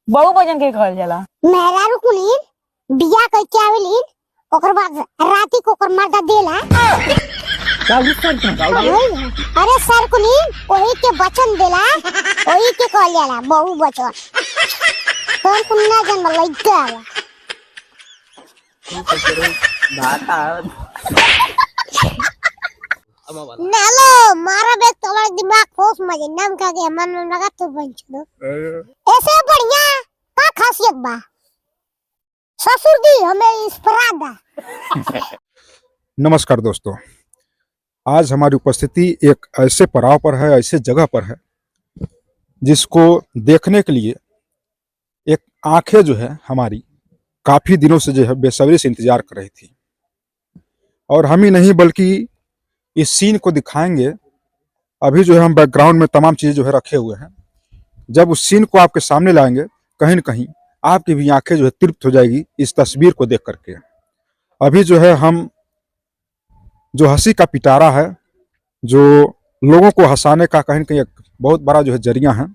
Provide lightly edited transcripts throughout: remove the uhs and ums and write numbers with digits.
बहु भोजन के कहल जाला। मेहरारू कुलीन बिया कह के आवेलीन, ओकर बाद राती को ओकर मर्दा देला। अरे सर कुलीन वही के वचन देला, वही के कहल जाला बहु वचन। कौन कुन्ना जन्म लइका नालो मारा बे तुम्हारा दिमाग ठोस मजे नाम का के मन में लगा तो बन दो ऐसे बढ़िया का खासियत बा ससुर दी हमें इस परादा। नमस्कार दोस्तों, आज हमारी उपस्थिति एक ऐसे पड़ाव पर है, ऐसे जगह पर है जिसको देखने के लिए एक आंखें जो है हमारी काफी दिनों से जो है बेसब्री से इंतजार कर रही थी। और हम ही नहीं बल्कि इस सीन को दिखाएंगे। अभी जो है हम बैकग्राउंड में तमाम चीजें जो है रखे हुए हैं। जब उस सीन को आपके सामने लाएंगे कहीं न कहीं आपकी भी आंखें जो है तृप्त हो जाएगी इस तस्वीर को देख करके। अभी जो है हम जो हंसी का पिटारा है, जो लोगों को हंसाने का कहीं न कहीं एक बहुत बड़ा जो है जरिया है,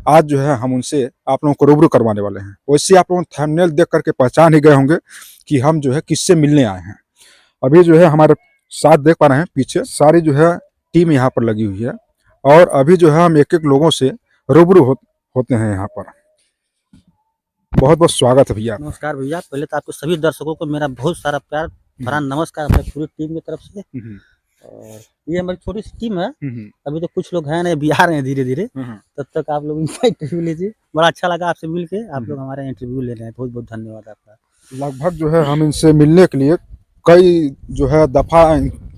आज जो है हम उनसे आप लोगों को रूबरू करवाने वाले हैं। वैसे आप लोगों ने थंबनेल देख करके पहचान ही गए होंगे कि हम जो है किससे मिलने आए हैं। अभी जो है हमारे साथ देख पा रहे हैं पीछे सारी जो है टीम यहाँ पर लगी हुई है और अभी जो है हम एक एक लोगों से रूबरू होते हैं यहाँ पर। बहुत बहुत स्वागत है भैया। नमस्कार भैया, पहले तो आपको सभी दर्शकों को मेरा बहुत सारा प्यार भरा नमस्कार अपने पूरी टीम की तरफ से। और ये हमारी छोटी सी टीम है, अभी तो कुछ लोग हैं ना भी आ रहे हैं धीरे धीरे, तब तक आप लोग इनका इंटरव्यू लीजिए। बड़ा अच्छा लगा आपसे मिल के, आप लोग हमारा इंटरव्यू ले रहे हैं, बहुत बहुत धन्यवाद आपका। लगभग जो है हम इनसे मिलने के लिए कई जो है दफा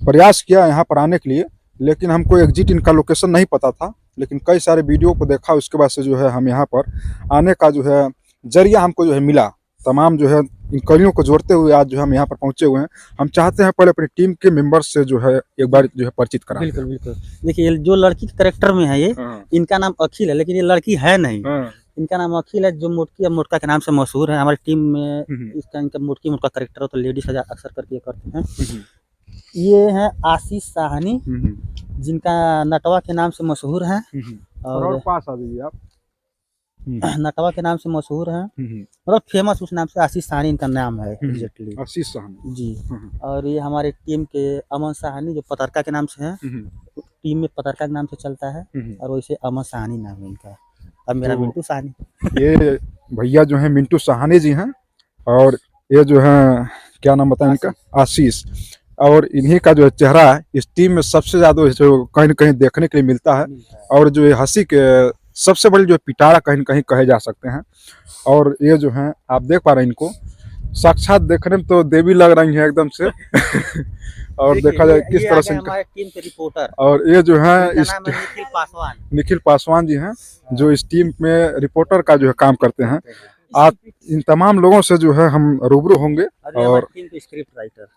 प्रयास किया यहाँ पर आने के लिए, लेकिन हमको एग्जिट इनका लोकेशन नहीं पता था। लेकिन कई सारे वीडियो को देखा, उसके बाद से जो है हम यहाँ पर आने का जो है जरिया हमको जो है मिला। तमाम जो है इन कड़ियों को जोड़ते हुए आज जो हम यहाँ पर पहुँचे हुए हैं। हम चाहते हैं पहले अपनी टीम के मेंबर्स से जो है एक बार जो है परिचित कराएं। बिल्कुल बिल्कुल। देखिए जो लड़की के कैरेक्टर में है ये, इनका नाम अखिल है, लेकिन ये लड़की है नहीं। इनका नाम अखिल है, जो मोटकी या मोटका के नाम से मशहूर है हमारी टीम में। इसका इनका मोटकी मोटका कैरेक्टर हो तो लेडीज अक्सर करके करते हैं। ये है आशीष साहनी, जिनका नटवा के नाम से मशहूर है। और पास आ जाइए आप। नटवा के नाम से मशहूर है, मतलब फेमस उस नाम से आशीष साहनी इनका नाम है एग्जैक्टली। आशीष साहनी जी। और ये हमारे टीम के अमन साहनी, जो पतरका के नाम से है, टीम में पतरका के नाम से चलता है, और वैसे अमन साहनी नाम है इनका। अब मेरा मिंटू साहनी। ये भैया जो है मिंटू साहनी जी हैं, और ये जो है क्या नाम बताएं इनका, आशीष। और इन्हीं का जो है चेहरा है इस टीम में सबसे ज्यादा जो कहीं न कहीं देखने के लिए मिलता है। और जो हंसी के सबसे बड़ी जो पिटारा कहीं न कहीं कहे जा सकते हैं। और ये जो है आप देख पा रहे हैं इनको, साक्षात देखने में तो देवी लग रही है एकदम से। और देखा जाए किस तरह से हमारे टीम के रिपोर्टर, और ये जो है इस निखिल पासवान जी हैं, जो इस टीम में रिपोर्टर का जो है काम करते हैं। आज इन तमाम लोगों से जो है हम रूबरू होंगे। और टीम के स्क्रिप्ट राइटर,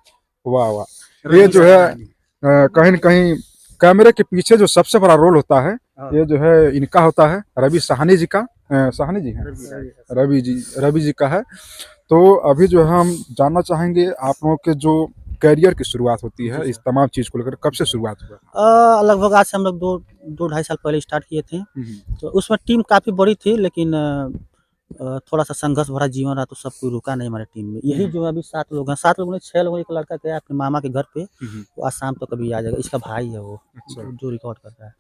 वाह वाह, ये जो है कहीं न कहीं कैमरे के पीछे जो सबसे बड़ा रोल होता है ये जो है इनका होता है, रवि साहनी जी का। साहनी जी हैं, रवि जी का है। तो अभी जो है हम जानना चाहेंगे आप लोगों के जो करियर की शुरुआत होती है इस तमाम चीज को लेकर, कब से शुरुआत हुआ? लगभग आज से हम लोग दो ढाई साल पहले स्टार्ट किए थे। तो उसमें टीम काफ़ी बड़ी थी, लेकिन थोड़ा सा संघर्ष भरा जीवन रहा तो सब कोई रुका नहीं हमारे टीम में। यही जो अभी 7 लोग हैं, 7 लोगों ने 6 लोगों, एक लड़का गया अपने मामा के घर पे, वो आज शाम तो कभी आ जाएगा। इसका भाई है वो, जो रिकॉर्ड कर रहा है।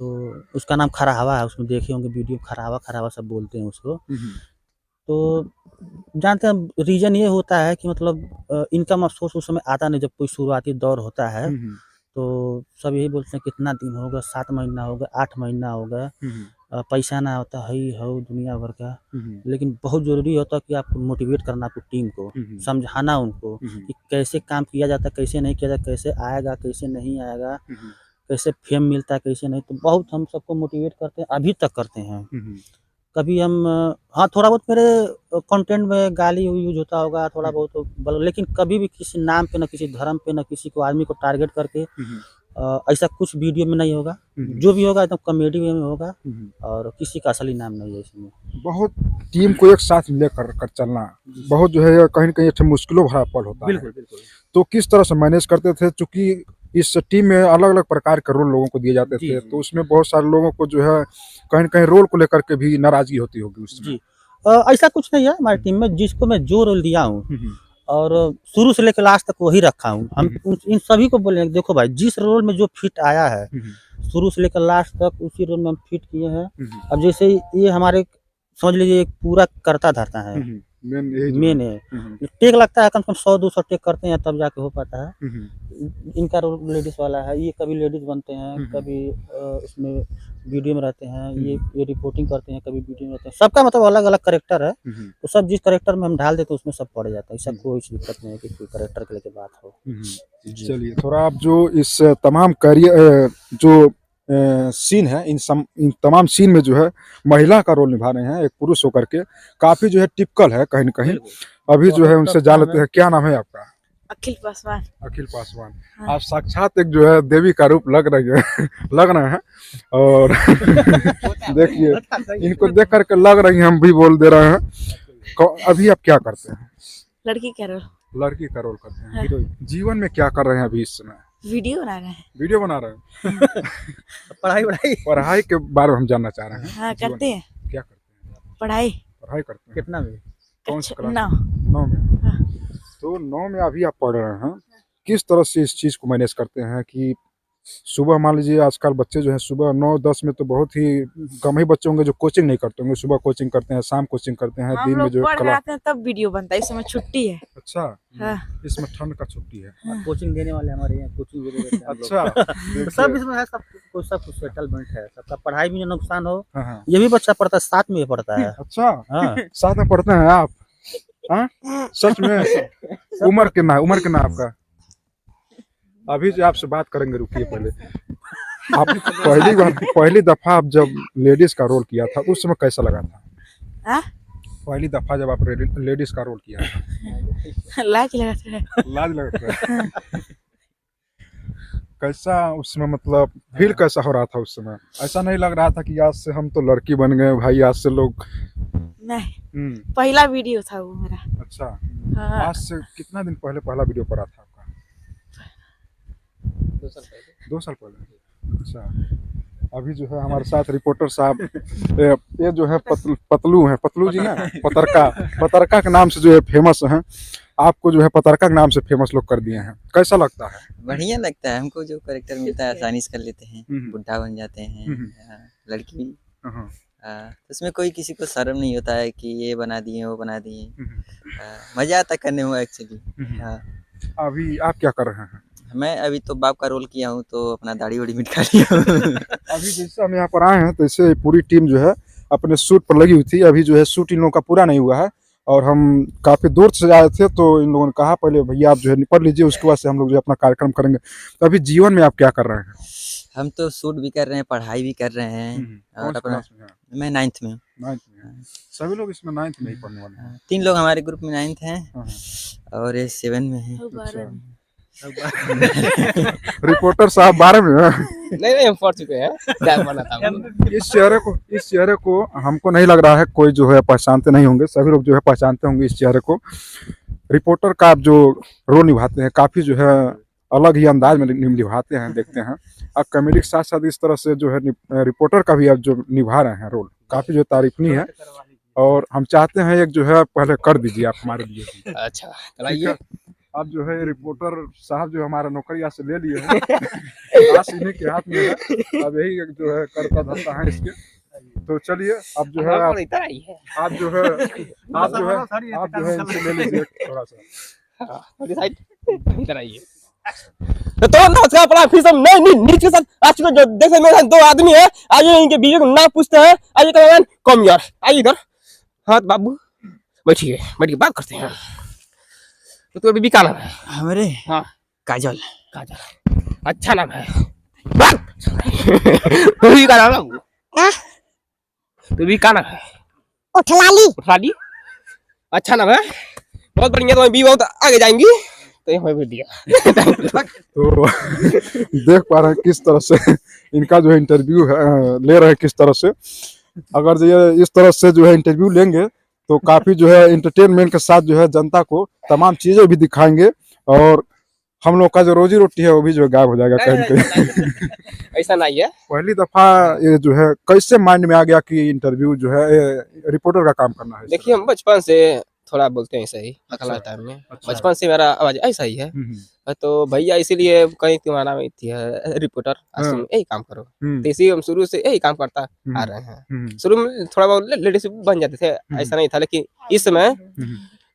तो उसका नाम खरावा है, उसमें देखे होंगे वीडियो, खरावा सब बोलते हैं उसको। तो जानते हैं रीजन ये होता है कि मतलब इनकम अफसोस उस समय आता नहीं जब कोई शुरुआती दौर होता है। तो सब यही बोलते हैं कितना दिन हो गया, 7 महीना हो गया, 8 महीना हो गया, पैसा ना होता है हो दुनिया भर का। लेकिन बहुत ज़रूरी होता है कि आप मोटिवेट करना आपको टीम को, समझाना उनको कि कैसे काम किया जाता है, कैसे नहीं किया जाता, कैसे आएगा, कैसे नहीं आएगा, कैसे फेम मिलता है, कैसे नहीं। तो बहुत हम सबको मोटिवेट करते हैं, अभी तक करते हैं। कभी हम हाँ थोड़ा बहुत मेरे कंटेंट में गाली यूज होता होगा थोड़ा बहुत, लेकिन कभी भी किसी नाम पे, ना किसी धर्म पे, ना किसी को आदमी को टारगेट करके ऐसा कुछ वीडियो में नहीं होगा। जो भी होगा एकदम कॉमेडी वे में होगा, और किसी का असली नाम नहीं है इसमें। बहुत टीम को एक साथ लेकर चलना बहुत जो है कहीं न कहीं अच्छा मुश्किलों भरा पल होता है। बिल्कुल। तो किस तरह से मैनेज करते थे, चूंकि इस टीम में अलग अलग प्रकार के रोल लोगों को दिए जाते थे, तो उसमें बहुत सारे लोगों को जो है कहीं न कहीं रोल को लेकर के भी नाराजगी होती होगी उसमें। जी, ऐसा कुछ नहीं है हमारी टीम में, जिसको मैं जो रोल दिया हूँ और शुरू से लेकर लास्ट तक वही रखा हूँ। हम इन सभी को बोले देखो भाई, जिस रोल में जो फिट आया है शुरू से लेकर लास्ट तक उसी रोल में हम फिट किए हैं। अब जैसे ये हमारे समझ लीजिए एक पूरा करता धरता है, मेन है। टेक लगता है कम से कम 100-200 टेक करते हैं तब जाके हो पाता है। इनका रोल लेडीज वाला है, ये कभी लेडीज बनते हैं, कभी इसमें वीडियो में रहते हैं, ये रिपोर्टिंग करते हैं, कभी वीडियो में रहते हैं। सबका मतलब अलग अलग करेक्टर है, तो सब जिस करेक्टर में हम डाल देते हैं उसमें सब पड़ जाता है। ऐसा कोई दिक्कत नहीं है कि कोई करेक्टर के लेके बात हो। चलिए थोड़ा आप जो इस तमाम करियर जो सीन है, इन तमाम सीन में जो है महिला का रोल निभा रहे हैं एक पुरुष होकर के, काफी जो है टिपिकल है कहीं न कहीं। अभी जो है उनसे जान लेते हैं, क्या नाम है आपका? अखिल पासवान। अखिल पासवान। आप साक्षात एक जो है देवी का रूप लग रही है लग रहे हैं। और देखिए इनको देख करके लग रही है, हम भी बोल दे रहे हैं। अभी आप क्या करते हैं? लड़की का रोल। लड़की का रोल करते हैं, हीरोइन। जीवन में क्या कर रहे हैं अभी इस समय? वीडियो बना रहे हैं। वीडियो बना रहे हैं। पढ़ाई के बारे में हम जानना चाह रहे हैं। हाँ करते हैं। क्या करते हैं? पढ़ाई करते हैं। कितना में? कौन सी क्लास? 9 में। हाँ। तो 9 में अभी आप पढ़ रहे हैं, किस तरह से इस चीज को मैनेज करते हैं कि सुबह मान लीजिए आजकल बच्चे जो है सुबह 9-10 में तो बहुत ही कम ही बच्चे होंगे जो कोचिंग नहीं करते होंगे, सुबह कोचिंग करते हैं, शाम कोचिंग करते हैं, दिन में जो पढ़ आते हैं तब वीडियो बनता है। इस समय छुट्टी है। अच्छा। हाँ। इसमें ठंड का छुट्टी है। कोचिंग देने वाले हमारे यहाँ कोचिंग देते हैं। अच्छा। तो सब इसमें है, सब कुछ सेटलमेंट है, सबका पढ़ाई में नुकसान हो। हाँ। ये भी बच्चा पढ़ता है, साथ में पढ़ता है। अच्छा। हाँ। साथ में पढ़ते हैं आप? हाँ सच में? उम्र कितना है आपका? अभी जो आपसे बात करेंगे, रुकिए पहले। आप पहली दफा आप जब लेडीज का रोल किया था उस समय कैसा लगा था? पहली दफा जब आप लेडीज का रोल किया था? लाज लगा था। कैसा उसमें मतलब फील कैसा हो रहा था उस समय? ऐसा नहीं लग रहा था कि आज से हम तो लड़की बन गए भाई, आज से लोग? नहीं, पहला वीडियो था वो मेरा। अच्छा। हाँ। आज से कितना दिन पहले पहला वीडियो पड़ा था आपका? 2 साल पहले। अच्छा। अभी जो है हमारे साथ रिपोर्टर साहब, ये जो है पतलू जी ना, पतरका के नाम से जो है फेमस हैं। आपको जो है पतरका के नाम से फेमस लोग कर दिए हैं, कैसा लगता है? बढ़िया लगता है हमको, जो कैरेक्टर मिलता है आसानी से कर लेते हैं। बुढ़ा बन जाते हैं, लड़की तो उसमें कोई किसी को शर्म नहीं होता है कि ये बना दिए वो बना दिए। मजा आता करने में एक्चुअली। अभी आप क्या कर रहे हैं? मैं अभी तो बाप का रोल किया हूँ, तो अपना दाढ़ी वाड़ी मिटका लिया हूँ। अभी जैसे हम यहाँ पर आए हैं तो ऐसे पूरी टीम जो है अपने शूट पर लगी हुई थी। अभी जो है शूट इन लोगों का पूरा नहीं हुआ है और हम काफी दूर से आए थे, तो इन लोगों ने कहा पहले भैया आप जो है निपट लीजिए, उसके बाद से हम लोग जो अपना कार्यक्रम करेंगे। तो अभी जीवन में आप क्या कर रहे हैं? हम तो शूट भी कर रहे हैं, पढ़ाई भी कर रहे हैं। और अपना मैं 9th में हूँ। सभी लोग इसमें 9th में ही पढ़ने वाले हैं। 3 लोग हमारे ग्रुप में 9th हैं और ये 7 में है। रिपोर्टर साहब 12 में है। नहीं हम पढ़ चुके हैं। इस चेहरे को हमको नहीं लग रहा है कोई जो है पहचानते नहीं होंगे, सभी लोग जो है पहचानते होंगे इस चेहरे को। रिपोर्टर का आप जो रोल निभाते हैं काफी जो है अलग ही अंदाज में निभाते हैं, देखते हैं। आप कॉमेडी के साथ साथ इस तरह से जो है रिपोर्टर का भी आप जो निभा रहे हैं रोल, काफी जो तारीफनीय है। और हम चाहते हैं एक जो है पहले कर दीजिए आप हमारे लिए। अच्छा कराइए। आप जो है रिपोर्टर साहब जो हमारा नौकरी आज से ले लिए हैं, आज इन्हीं के हाथ में है। अब यही एक जो है करता धरता है इसके। तो चलिए अब जो है आप जो है इनसे ले लीजिए थोड़ा सा। इधर आइए। तो नमस्कार अपना फिर सब नए नीचे साथ आज के जो देख मेरे साथ 2 आदमी है। आइए इनके बीवी को नाम पूछते हैं। आइए कैमरामैन कम यार, आइए इधर। हाँ बाबू बैठिए, बैठिए बात करते हैं। तो तुम्हारी बीवी का नाम है? हमारे हाँ काजल। अच्छा नाम है। बीवी का नाम है? बीवी का नाम है? उठलाली। अच्छा नाम है, बहुत बढ़िया। तो बीवी बहुत आगे जाएंगी तो हमें भी दिया। तो देख पा रहे हैं किस तरह से इनका जो है इंटरव्यू ले रहे हैं, किस तरह से। अगर ये इस तरह से जो है इंटरव्यू लेंगे तो काफी जो है एंटरटेनमेंट के साथ जो है जनता को तमाम चीजें भी दिखाएंगे और हम लोग का जो रोजी रोटी है वो भी जो है गायब हो जाएगा कहीं न कहीं। ऐसा नहीं है। पहली दफा ये जो है कैसे माइंड में आ गया कि इंटरव्यू जो है रिपोर्टर का काम करना है? देखिए हम बचपन से थोड़ा बोलते हैं ऐसा ही अगला टाइम में। अच्छा। बचपन से मेरा आवाज ऐसा ही है। तो भैया इसीलिए कहीं तुम्हारा में थी रिपोर्टर तुम यही काम करो। तो इसी हम शुरू से यही काम करता आ रहे हैं। शुरू में थोड़ा बहुत लेडीज बन जाते थे, ऐसा नहीं था। लेकिन इस समय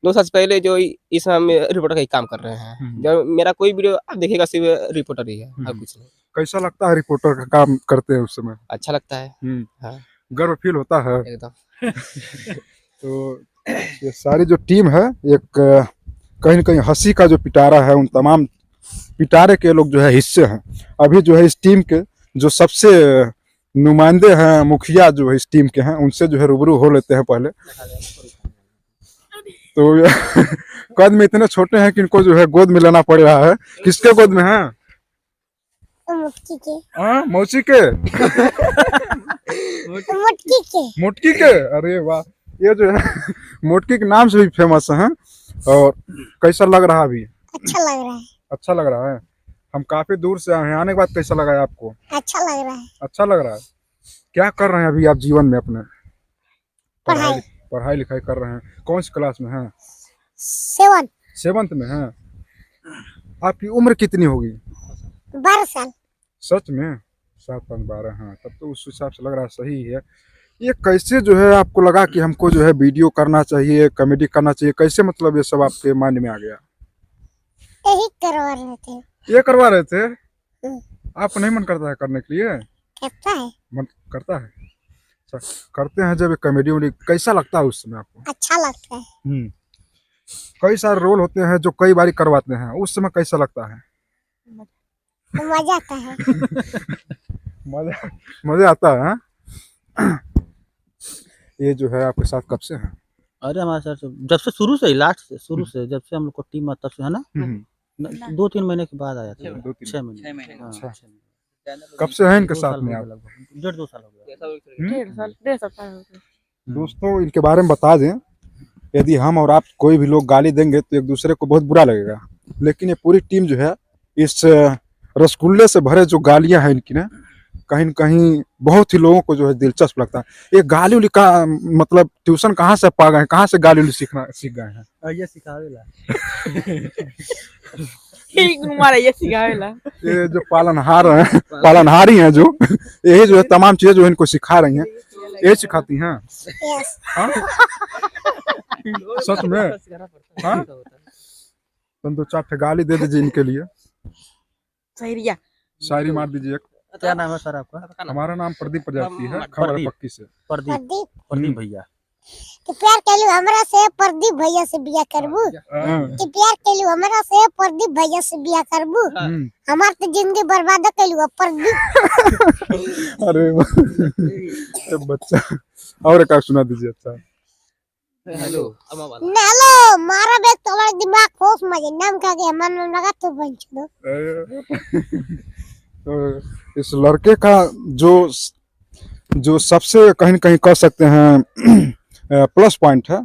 2 साल पहले जो इस समय हम रिपोर्टर का ही काम कर रहे हैं। जब मेरा कोई वीडियो आप देखिएगा सिर्फ रिपोर्टर ही है और कुछ नहीं। कैसा लगता है रिपोर्टर का काम करते हैं उस समय? अच्छा लगता है। हाँ। गर्व फील होता है एकदम। तो ये सारी जो टीम है एक कहीं न कहीं हंसी का जो पिटारा है, उन तमाम पिटारे के लोग जो है हिस्से हैं। अभी जो है इस टीम के जो सबसे नुमाइंदे हैं, मुखिया जो है इस टीम के हैं, उनसे जो है रूबरू हो लेते हैं पहले। तो कद में इतने छोटे हैं कि इनको जो है गोद में लेना पड़ रहा है। किसके गोद में है? मुटकी के। हाँ, मौसी के। मुटकी के। मुटकी के। अरे वाह, ये जो है मुटकी के नाम से भी फेमस है। और कैसा लग रहा है अभी? अच्छा लग रहा है। अच्छा लग रहा है। हम काफी दूर से आए हैं, आने के बाद कैसा लगा है आपको? अच्छा लग रहा है। अच्छा लग रहा है। क्या कर रहे हैं अभी आप जीवन में अपने? पढ़ाई। पढ़ाई लिखाई कर रहे हैं। कौन सी क्लास में हैं? 7th में हैं। आपकी उम्र कितनी होगी? 12 साल। सच में? 7 5 12। हाँ, तब तो उस हिसाब से लग रहा है सही है। ये कैसे जो है आपको लगा कि हमको जो है वीडियो करना चाहिए, कॉमेडी करना चाहिए? कैसे मतलब ये सब आपके माइंड में आ गया? यही करवा रहे थे। ये करवा रहे थे? आपको नहीं मन करता है करने के लिए? करता है। मन करता है। अच्छा, करते हैं जब कॉमेडी वॉमेडी, कैसा लगता है उस समय आपको? अच्छा लगता है। कई सारे रोल होते हैं जो कई बार करवाते हैं, उस समय कैसा लगता है? मजा आता है। मजा आता है। हाँ? ये जो है आपके साथ कब से है? अरे हमारे साथ जब से शुरू से ही, लास्ट से शुरू से जब से हम लोग को टीम तब से है ना। 2-3 महीने के बाद आया था। 6 महीने। अच्छा, कब से है इनके साथ में आप? 1.5-2 साल हो गया। 1.5 साल हो गए। दोस्तों इनके बारे में बता दें, यदि हम और आप कोई भी लोग गाली देंगे तो एक दूसरे को बहुत बुरा लगेगा। लेकिन ये पूरी टीम जो है इस रसगुल्ले से भरे जो गालियां हैं इनकी ना, कहीं न कहीं बहुत ही लोगों को जो है दिलचस्प लगता है। ये गाली उली का मतलब ट्यूशन कहाँ से पा गए हैं? कहाँ से गाली उली सीख गए हैं? ये सिखावेला। ये सिखावेला। ये जो पालनहारी हैं जो, यही जो है तमाम चीजें जो इनको सिखा रही हैं, ये सिखाती हैं। यस। हाँ? सच में? हाँ? तुम 2-4 गाली दे दीजिए इनके लिए। शायरी मार दीजिए एक। क्या नाम है सर आपका? हमारा नाम प्रदीप प्रजापति है, खबर पक्की से। प्रदीप भैया। कि प्यार केलू हमरा से प्रदीप भैया से बिया करबू। कि प्यार केलू हमरा से प्रदीप भैया से बिया करबू। हमार तो जिंदगी बर्बाद केलू प्रदीप। अरे बच्चा, और एक सुना दीजिए। अच्छा, हेलो मारा बेग तुम्हारा दिमाग खोस मजे नाम का के मन में लगा तो बंच दो। तो इस लड़के का जो सबसे कहीं न कहीं कह सकते हैं प्लस पॉइंट है,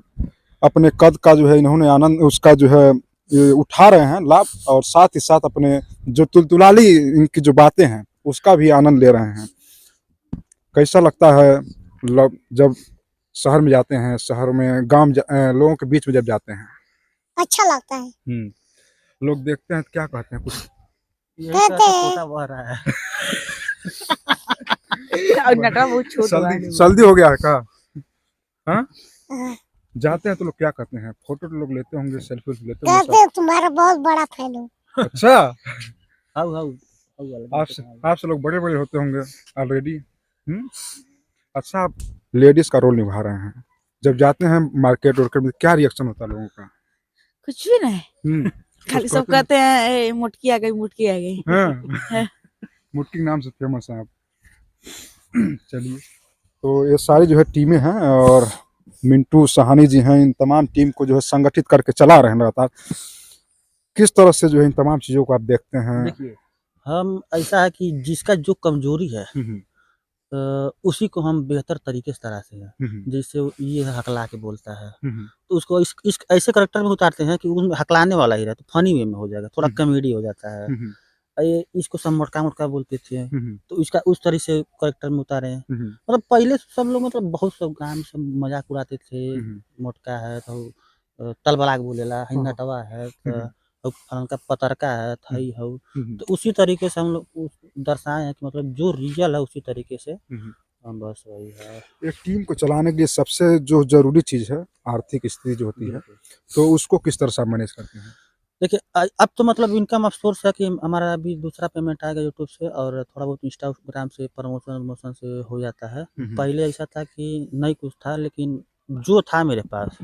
अपने कद का जो है इन्होंने आनंद उसका जो है ये उठा रहे हैं लाभ, और साथ ही साथ अपने जो तुलतुलाली इनकी जो बातें हैं उसका भी आनंद ले रहे हैं। कैसा लगता है जब शहर में जाते हैं, शहर में गांव लोगों के बीच में जब जाते हैं? अच्छा लगता है। लोग देखते हैं तो क्या कहते हैं? कुछ पोता बह रहा है। जल्दी हो गया है का? हाँ? जाते हैं तो लोग क्या कहते हैं? फोटो तो लोग लेते होंगे, सेल्फी लेते होंगे। कहते हैं तुम्हारा बहुत बड़ा फैन हूँ। अच्छा, हाउ आपसे लोग बड़े बड़े होते होंगे ऑलरेडी। अच्छा, आप लेडीज का रोल निभा रहे हैं, जब जाते हैं मार्केट वार्केट में क्या रिएक्शन होता है लोगों का? कुछ भी नहीं, खाली सब कहते हैं ए मुटकी आ गई, मुटकी आ गई। हाँ। मुटकी के नाम से फेमस है आप। चलिए, तो ये सारी जो है टीमें हैं, और मिंटू सहानी जी हैं, इन तमाम टीम को जो है संगठित करके चला रहे हैं लगातार। किस तरह से जो है इन तमाम चीज़ों को आप देखते हैं? देखिए, हम ऐसा है कि जिसका जो कमजोरी है उसी को हम बेहतर तरीके से तराशे हैं। जैसे ये हकला के बोलता है, तो उसको इस ऐसे करेक्टर में उतारते हैं कि उसमें हकलाने वाला ही रहे, तो फनी वे में हो जाएगा, थोड़ा कॉमेडी हो जाता है। ये इसको सब मोटका-मोटका बोलते थे, तो इसका उस तरह से करेक्टर में उतारे हैं। मतलब पहले सब लोग मतलब बहुत सब गाँव में सब मज़ाक उड़ाते थे, मोटका है तो तलबलाक बोलेला, हई नटवा है तो फलानका पतरका है, हई हऊ। तो उसी तरीके से हम लोग उस दर्शाए हैं कि मतलब जो रियल है उसी तरीके से बस वही है। एक टीम को चलाने के लिए सबसे जो ज़रूरी चीज़ है, आर्थिक स्थिति जो होती है, तो उसको किस तरह से आप मैनेज करते हैं? देखिए अब तो मतलब इनकम ऑफ सोर्स है कि हमारा अभी दूसरा पेमेंट आएगा यूट्यूब से और थोड़ा बहुत इंस्टाग्राम से प्रमोशन से हो जाता है। पहले ऐसा था कि नहीं कुछ था, लेकिन जो था मेरे पास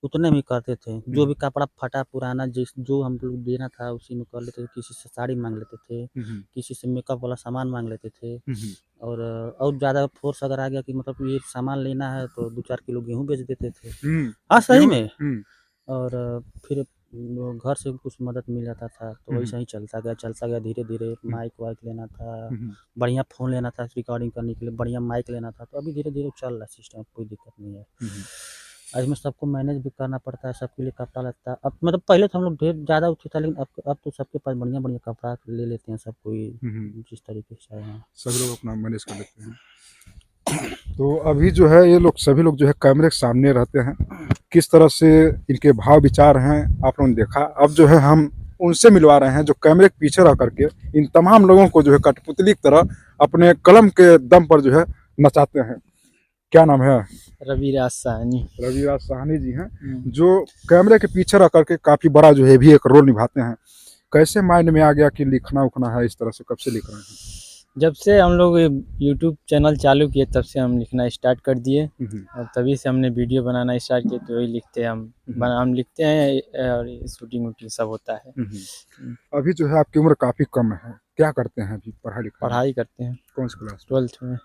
उतने में करते थे। जो भी कपड़ा फटा पुराना जो हम लोग देना था उसी में कर लेते थे। किसी से साड़ी मांग लेते थे, किसी से मेकअप वाला सामान मांग लेते थे, और ज़्यादा फोर्स अगर आ गया कि मतलब ये सामान लेना है तो 2-4 किलो गेहूँ बेच देते थे। हाँ सही में। और फिर घर से कुछ मदद मिल जाता था, तो वैसे ही चलता गया धीरे-धीरे। माइक वाइक लेना था, बढ़िया फ़ोन लेना था रिकॉर्डिंग करने के लिए, बढ़िया माइक लेना था, तो अभी धीरे-धीरे चल रहा है सिस्टम, कोई दिक्कत नहीं है। इसमें सबको मैनेज भी करना पड़ता है, सबके लिए कपड़ा लगता है। अब मतलब पहले तो हम लोग ढेर ज़्यादा उठे था, लेकिन अब तो सबके पास बढ़िया-बढ़िया कपड़ा ले लेते हैं सब कोई, जिस तरीके से चाहे हैं। सब लोग अपना मैनेज कर लेते हैं। तो अभी जो है ये लोग सभी लोग जो है कैमरे के सामने रहते हैं, किस तरह से इनके भाव विचार हैं आप लोगों ने देखा। अब जो है हम उनसे मिलवा रहे हैं जो कैमरे के पीछे रह करके इन तमाम लोगों को जो है कठपुतली की तरह अपने कलम के दम पर जो है नचाते हैं। क्या नाम है? रविराज साहनी। रविराज साहनी जी हैं, जो कैमरे के पीछे रह करके काफ़ी बड़ा जो है भी एक रोल निभाते हैं। कैसे माइंड में आ गया कि लिखना उखना है इस तरह से, कब से लिख रहे हैं? जब से हम लोग यूट्यूब चैनल चालू किए तब से हम लिखना स्टार्ट कर दिए, और तभी से हमने वीडियो बनाना स्टार्ट किए, तो वही लिखते हैं हम लिखते हैं और शूटिंग वूटिंग सब होता है। अभी जो है आपकी उम्र काफ़ी कम है, क्या करते हैं अभी? पढ़ाई करते हैं। कौन सी क्लास? 12th में।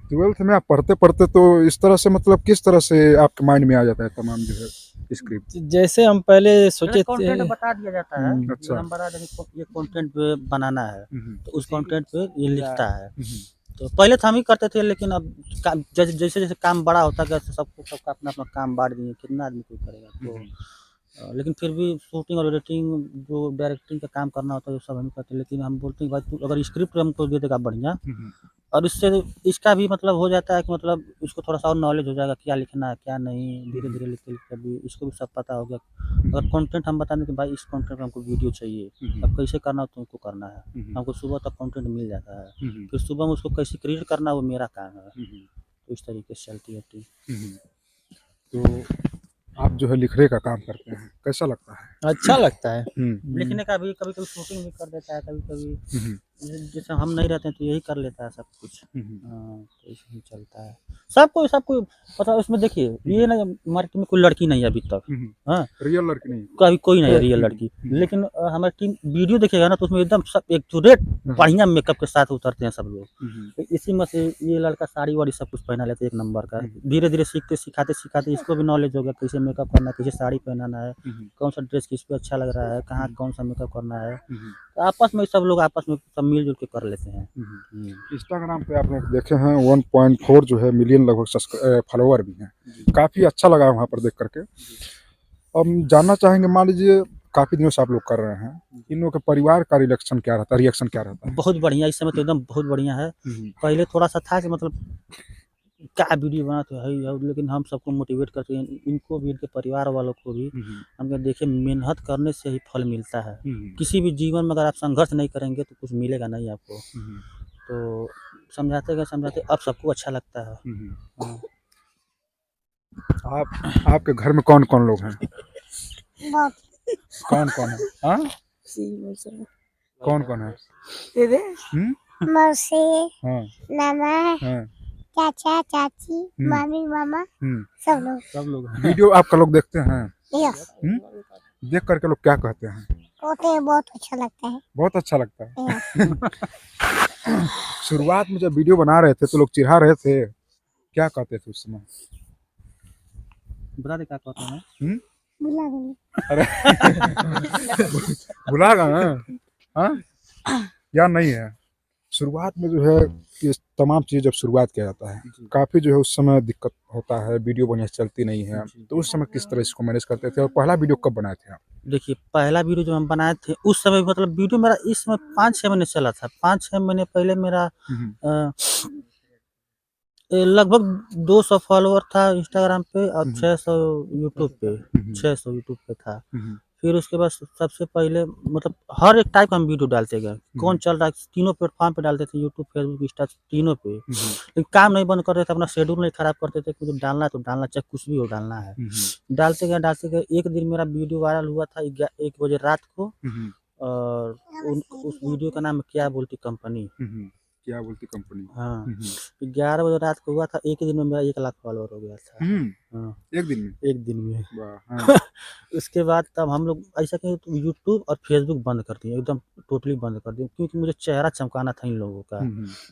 12th में आप पढ़ते तो इस तरह से मतलब किस तरह से आपके माइंड में आ जाता है तमाम जो है स्क्रिप्ट? जैसे हम पहले सोचे कंटेंट थे। बता दिया जाता है, अच्छा। हम बता देंगे ये कंटेंट पे बनाना है, तो उस कंटेंट पे ये लिखता है। तो पहले तो हम ही करते थे, लेकिन अब जैसे काम बड़ा होता गया तो सबका अपना काम बांट दिए, कितना आदमी कोई करेगा। तो लेकिन फिर भी शूटिंग और एडिटिंग जो डायरेक्टिंग का काम करना होता है वो सब हम करते हैं। लेकिन हम बोलते हैं भाई तू अगर स्क्रिप्ट हमको दे देगा बढ़िया, और इससे इसका भी मतलब हो जाता है कि मतलब इसको थोड़ा सा और नॉलेज हो जाएगा क्या लिखना है क्या नहीं। धीरे-धीरे लिखते भी इसको भी सब पता हो गया। अगर कंटेंट हम बता दें कि भाई इस कंटेंट में हमको वीडियो चाहिए, अब कैसे करना हो तुमको करना है, हमको सुबह तक कंटेंट मिल जाता है। फिर सुबह में उसको कैसे क्रिएट करना है वो मेरा काम है। तो इस तरीके से चलती है टीम। तो आप जो है लिखने का काम करते हैं, कैसा लगता है? अच्छा लगता है। लिखने का भी कभी-कभी शूटिंग भी कर देता है, कभी-कभी जैसे हम नहीं रहते हैं तो यही कर लेता है सब कुछ। तो ऐसे ही चलता है। सबको मतलब इसमें देखिए ये ना हमारी टीम में कोई लड़की नहीं है अभी तक। हाँ, रियल लड़की नहीं? कभी कोई नहीं है रियल लड़की। लेकिन हमारी टीम वीडियो देखिएगा ना तो उसमें एकदम सब एक्यूरेट बढ़िया मेकअप के साथ उतरते हैं सब लोग। तो इसी में से ये लड़का साड़ी-वाड़ी सब कुछ पहना लेते हैं एक नंबर का। धीरे-धीरे सिखाते इसको भी नॉलेज हो गया कैसे मेकअप करना है, कैसे साड़ी पहनाना है, कौन सा ड्रेस किस पे अच्छा लग रहा है, कहाँ कौन सा मेकअप करना है। तो आपस में सब लोग आपस में सब मिल-जुल के कर लेते हैं। इंस्टाग्राम पे आप लोग देखे हैं 1.4 जो है मिलियन लगभग फॉलोवर भी हैं। काफ़ी अच्छा लगा वहाँ पर देख करके। अब जानना चाहेंगे, मान लीजिए काफ़ी दिनों से आप लोग कर रहे हैं, इन लोगों के परिवार का रिएक्शन क्या रहता है? बहुत बढ़िया, इस समय तो एकदम बहुत बढ़िया है। पहले थोड़ा सा था कि मतलब क्या वीडियो बनाते हैं, लेकिन हम सबको मोटिवेट करते हैं, इनको भी इनके परिवार वालों को भी। हम देखिए मेहनत करने से ही फल मिलता है। किसी भी जीवन में अगर आप संघर्ष नहीं करेंगे तो कुछ मिलेगा नहीं आपको। तो समझाते अब सबको अच्छा लगता है। आपके घर में कौन-कौन लोग हैं? बहुत कौन-कौन है? हाँ? कौन-कौन है? मौसी, हाँ, मामा, हाँ, चाचा, चाची, मामी, मामा, सब लोग। वीडियो आपका लोग देखते हैं? यस, देख करके लोग क्या कहते हैं? कहते हैं बहुत अच्छा लगता है। बहुत अच्छा लगता है। यस। शुरुआत में जब वीडियो बना रहे थे तो लोग चिढ़ा रहे थे, क्या कहते थे उस समय? बता दे क्या कहते हैं? बुला गए। अरे भुला गए हैं? हाँ? या नहीं है? शुरुआत में जो है ये तमाम चीज़ जब शुरुआत किया जाता है जी। काफ़ी जो है उस समय दिक्कत होता है, वीडियो बढ़िया से चलती नहीं है, जी। तो उस समय किस तरह इसको मैनेज करते थे और पहला वीडियो कब बनाए थे आप? देखिए, पहला वीडियो जो हम बनाए थे, उस समय मतलब वीडियो मेरा इस समय 5-6 महीने चला था। 5-6 महीने पहले मेरा अ, लगभग 200 फॉलोवर था इंस्टाग्राम पे और 600 यूट्यूब पे, 600 यूट्यूब पे था। फिर उसके बाद सबसे पहले मतलब हर एक टाइप का हम वीडियो डालते गए। कौन चल रहा है, तीनों प्लेटफ़ॉर्म पे डालते थे, यूट्यूब, फेसबुक, इंस्टा तीनों पे। लेकिन काम नहीं बंद करते थे, अपना शेड्यूल नहीं खराब करते थे, कुछ डालना है तो डालना, चाहे कुछ भी हो डालना है। डालते गए, एक दिन मेरा वीडियो वायरल हुआ था 1 बजे रात को और उस वीडियो का नाम है क्या बोलती कंपनी। क्या बोलती कंपनी? हाँ, 11 बजे रात को हुआ था, एक ही दिन में मेरा 1 लाख फॉलोवर हो गया था। हाँ, एक दिन में? 1 दिन में। वाह! हाँ। उसके बाद तब हम लोग ऐसा किए तो यूट्यूब और फेसबुक बंद कर दिए, एकदम टोटली बंद कर दिए क्योंकि मुझे चेहरा चमकाना था इन लोगों का।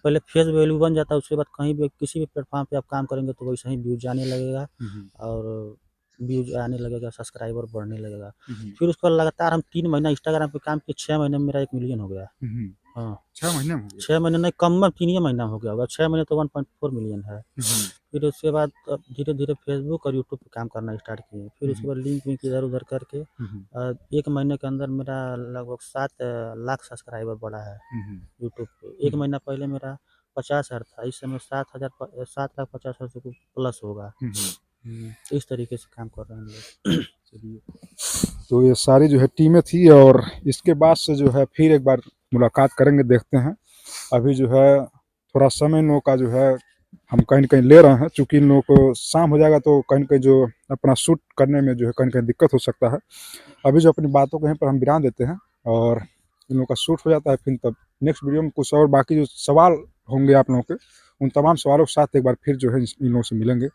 पहले फेस वैल्यू बन जाता है, उसके बाद कहीं भी किसी भी प्लेटफ़ॉर्म पे आप काम करेंगे तो वैसे ही व्यूज़ आने लगेगा और व्यूज़ आने लगेगा, सब्सक्राइबर बढ़ने लगेगा। फिर उसके बाद लगातार हम 3 महीना इंस्टाग्राम पे काम किए, 6 महीने में मेरा 1 मिलियन हो गया। हाँ, 6 महीने में हो गया? 6 महीने नहीं, कम में 3 ही महीना में हो गया होगा, 6 महीने तो 1.4 मिलियन है। फिर उसके बाद धीरे-धीरे फेसबुक और यूट्यूब पे काम करना स्टार्ट किए। फिर उसके बाद लिंक विंक इधर-उधर करके 1 महीने के अंदर मेरा लगभग 7 लाख सब्सक्राइबर बढ़ा है यूट्यूब पे। 1 महीना पहले मेरा 50,000 था, इस समय 7,50,000 से कुछ प्लस होगा। तो इस तरीके से काम कर रहे हैं हम लोग। चलिए, तो ये सारी जो है टीमें थी और इसके बाद से जो है फिर एक बार मुलाकात करेंगे, देखते हैं। अभी जो है थोड़ा समय इन लोगों का जो है हम कहीं न कहीं ले रहे हैं, चूँकि इन लोगों को शाम हो जाएगा तो कहीं न कहीं जो अपना शूट करने में जो है कहीं न कहीं दिक्कत हो सकता है। अभी जो अपनी बातों को यहीं पर हम विराम देते हैं और इन लोगों का शूट हो जाता है, फिर तब नेक्स्ट वीडियो में कुछ और बाकी जो सवाल होंगे आप लोगों के, उन तमाम सवालों के साथ एक बार फिर जो है इन लोगों से मिलेंगे।